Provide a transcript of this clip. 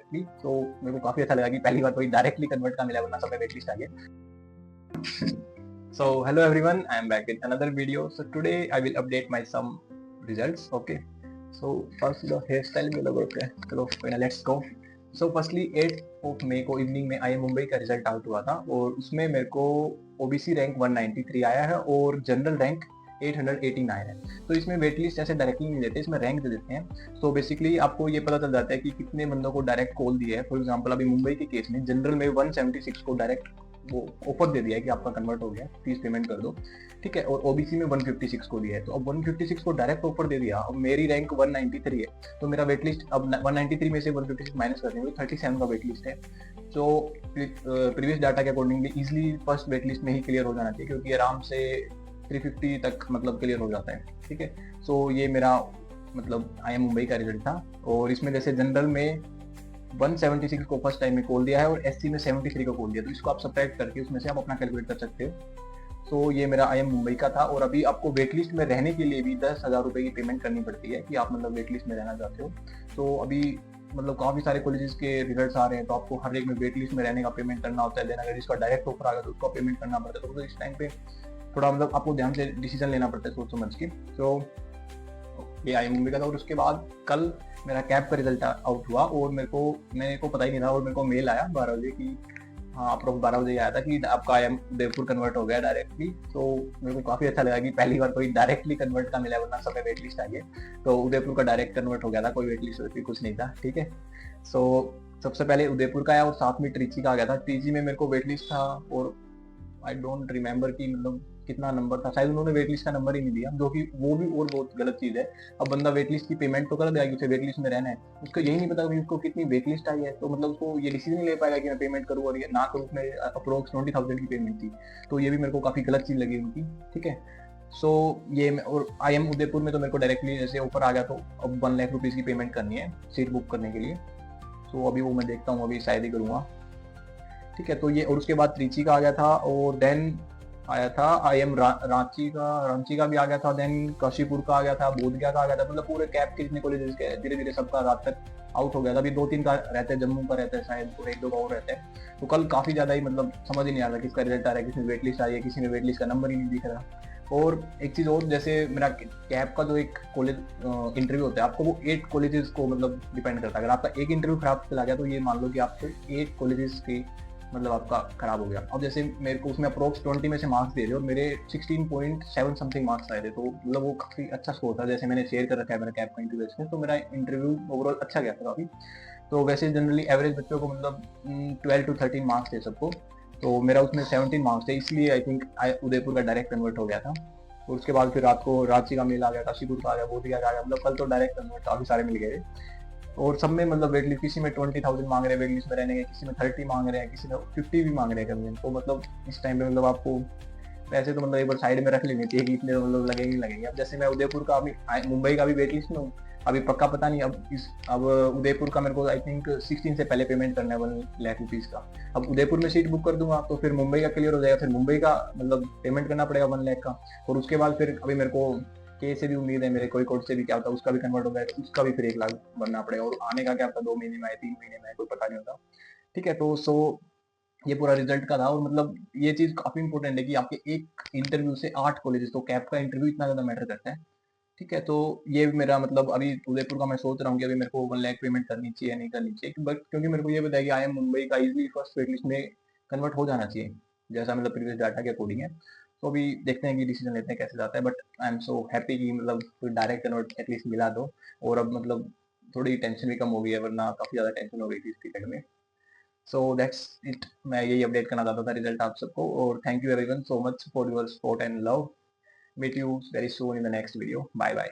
Directly, तो मेरे को काफी अच्छा लगा कि पहली बार कोई डायरेक्टली कन्वर्ट का मिला, वरना सब में वेट लिस्ट आ गया। So hello everyone, I am back with another video. So today I will update my some results. Okay, so first the hairstyle में लगा के चलो पहले let's go. So firstly 8 of May को इवनिंग में आई मुंबई का result out हुआ था, और उसमें मेरे को ओबीसी रैंक 193 आया है और जनरल रैंक 889 है। तो इसमें वेट लिस्ट ऐसे डायरेक्टली नहीं देते, इसमें रैंक दे देते हैं। तो बेसिकली आपको ये पता चल जाता है कि कितने बंदों को डायरेक्ट कॉल दिया है। फॉर एग्जांपल अभी मुंबई के केस में जनरल में 176 को डायरेक्ट वो ऑफर दे दिया है कि आपका कन्वर्ट हो गया, फीस पेमेंट कर दो, ठीक है। और ओबीसी में 156 को दिया है, तो अब 156 को डायरेक्ट ऑफर दे दिया। अब मेरी रैंक 193 है, तो मेरा वेट लिस्ट अब 193 में से 156 माइनस कर देंगे, 37 का वेट लिस्ट है। तो प्रीवियस डाटा के accordingly easily first wait list में ही क्लियर हो जाना चाहिए, क्योंकि आराम से 350 तक मतलब क्लियर हो जाता है, ठीक है। सो ये मेरा मतलब आई एम मुंबई का रिजल्ट था। और इसमें जैसे जनरल में 176 को फर्स्ट टाइम में कॉल दिया है और एससी में 73 को कॉल दिया, तो इसको आप सब्ट्रैक्ट करके उसमें से आप अपना कैलकुलेट कर सकते हो। तो ये मेरा आई एम मुंबई का था। और अभी आपको वेट लिस्ट में रहने के लिए भी 10,000 रुपए की पेमेंट करनी पड़ती है कि आप मतलब वेट लिस्ट में रहना चाहते हो। तो अभी मतलब काफी सारे कॉलेजेस के रिजल्ट्स आ रहे हैं, तो आपको हर एक में वेट लिस्ट में रहने का पेमेंट करना होता है। देन अगर इसका डायरेक्ट ऑफर आ गया तो उसका पेमेंट करना पड़ता है। तो इस टाइम पे थोड़ा मतलब आपको ध्यान से डिसीजन लेना पड़ता है सोच समझ के। तो ये आई मुंबई का था। और उसके बाद कल मेरा कैब का रिजल्ट आउट हुआ, और मेरे को पता ही नहीं था, और मेरे को मेल आया 12 बजे की, हाँ अप्रोक्स 12 बजे आया था कि आपका आई एम उदयपुर कन्वर्ट हो गया डायरेक्टली। तो मेरे को काफी अच्छा लगा कि पहली बार कोई डायरेक्टली कन्वर्ट का मिला, वरना सब में वेट लिस्ट आ गया। तो उदयपुर का डायरेक्ट कन्वर्ट हो गया था, कोई वेट लिस्ट कुछ नहीं था, ठीक है। सो सबसे पहले उदयपुर का आया और साथ में ट्रिची का आ गया था। ट्रिची में मेरे को वेट लिस्ट था, और आई डोंट रिमेम्बर कि मतलब कितना नंबर था, शायद उन्होंने वेट लिस्ट का नंबर ही नहीं दिया, जो कि वो भी और बहुत गलत चीज है। अब बंदा वेट लिस्ट की पेमेंट तो कर देगा कि उसे वेट लिस्ट में रहना है, उसको यही नहीं पता कि उसको कितनी वेट लिस्ट आई है, तो मतलब उसको ये डिसीजन नहीं ले पाएगा कि मैं पेमेंट करूँ और ये ना करूँ। उसमें अप्रोक्स 20,000 की पेमेंट थी, तो ये भी मेरे को काफी गलत चीज लगी उनकी, ठीक है। सो ये और आई एम उदयपुर में तो मेरे को डायरेक्टली जैसे ऑफर आ गया, तो अब 1 लाख रुपीज की पेमेंट करनी है सीट बुक करने के लिए। सो अभी वो मैं देखता हूँ, अभी शायद ही करूँगा, ठीक है। तो ये, और उसके बाद त्रिची का आ गया था, और देन आया था आई एम रांची का भी आ गया था, देन काशीपुर का आ गया था, बोधगया का आ गया था। मतलब पूरे कैप के जितने कॉलेजेस के धीरे धीरे सबका रात तक आउट हो गया था। अभी 2-3 का रहता है, जम्मू का रहता है शायद, और 1-2 का और रहता है। तो कल काफी ज्यादा ही मतलब समझ ही नहीं आ रहा किसका रिजल्ट आ रहा है, किसी में वेट लिस्ट आई है, किसी में वेट लिस्ट का नंबर ही नहीं दिख रहा। और एक चीज और, जैसे मेरा कैप का जो एक कॉलेज इंटरव्यू होता है, आपको वो 8 कॉलेजेस को मतलब डिपेंड करता है। अगर आपका एक इंटरव्यू खराब चला गया, तो ये मान लो कि आपको 8 कॉलेजेस की मतलब आपका खराब हो गया। अब जैसे मेरे को उसमें अप्रोक्स 20 में से मार्क्स दे रहे, और मेरे 16.7 समथिंग मार्क्स आए थे, तो मतलब वो काफी अच्छा स्कोर था। जैसे मैंने शेयर कर रखा है मेरा कैप का इंटरव्यू में, तो मेरा इंटरव्यू ओवरऑल अच्छा गया था काफी। तो वैसे जनरली एवरेज बच्चों को मतलब 12 to 13 मार्क्स थे सबको, तो मेरा उसमें 17 मार्क्स थे, इसलिए आई थिंक उदयपुर का डायरेक्ट कन्वर्ट हो गया था। और उसके बाद फिर रात को रांची का मेल आ गया, काशीपुर का आ गया, बोधगया का आ गया। मतलब कल तो डायरेक्ट कन्वर्ट काफी सारे मिल गए। और सब में मतलब वेट लिस्ट, किसी में 20,000 मांग रहे हैं वेट लिस्ट में रहने के, किसी में 30 मांग रहे हैं, किसी में 50 भी मांग रहे हैं कभी। तो मतलब इस टाइम पे मतलब आपको पैसे तो मतलब एक बार साइड में रख लेने चाहिए कि इतने मतलब लगेंगे लगेंगे। अब जैसे मैं उदयपुर का अभी मुंबई का भी वेट लिस्ट में हूँ, अभी पक्का पता नहीं। अब उदयपुर का मेरे को आई थिंक 16 से पहले पेमेंट करना है 1 लाख रुपीज का। अब उदयपुर में सीट बुक कर दूंगा तो फिर मुंबई का क्लियर हो जाएगा, फिर मुंबई का मतलब पेमेंट करना पड़ेगा 1 लाख का। और उसके बाद फिर अभी मेरे को के से भी उम्मीद है, मेरे कोई कोर्ट से भी क्या होता है, उसका भी कन्वर्ट हो जाएगा, उसका भी फिर 1 लाख बनना पड़ेगा। और आने का क्या होता है, 2 महीने में आए, 3 महीने में आए, कोई पता नहीं होता, ठीक है। तो ये पूरा रिजल्ट का था। और मतलब ये चीज काफी इंपॉर्टेंट है कि आपके एक इंटरव्यू से 8 कॉलेजेस, तो कैप का इंटरव्यू इतना ज्यादा मैटर करता है, ठीक है। तो ये मेरा मतलब अभी उदयपुर का मैं सोच रहा हूँ कि अभी मेरे को 1 लाख पेमेंट करनी चाहिए नहीं करनी चाहिए, बट क्योंकि मेरे को ये बताया कि आई एम मुंबई का इजिली फर्स्ट वेट लिस्ट में कन्वर्ट हो जाना चाहिए, जैसा मतलब प्रीवियस डाटा के अकॉर्डिंग है। तो अभी देखते हैं कि डिसीजन लेते हैं कैसे जाता है। But I am so happy कि मतलब कोई डायरेक्ट कन्वर्ट एटलीस्ट मिला दो। और अब मतलब थोड़ी टेंशन भी कम हो गई है, वरना काफी ज्यादा टेंशन हो गई थी इस पीरियड में। सो दैट्स इट, मैं यही अपडेट करना चाहता था रिजल्ट आप सबको। और thank you everyone so much for your support and love. Meet you very soon in the next video, bye bye.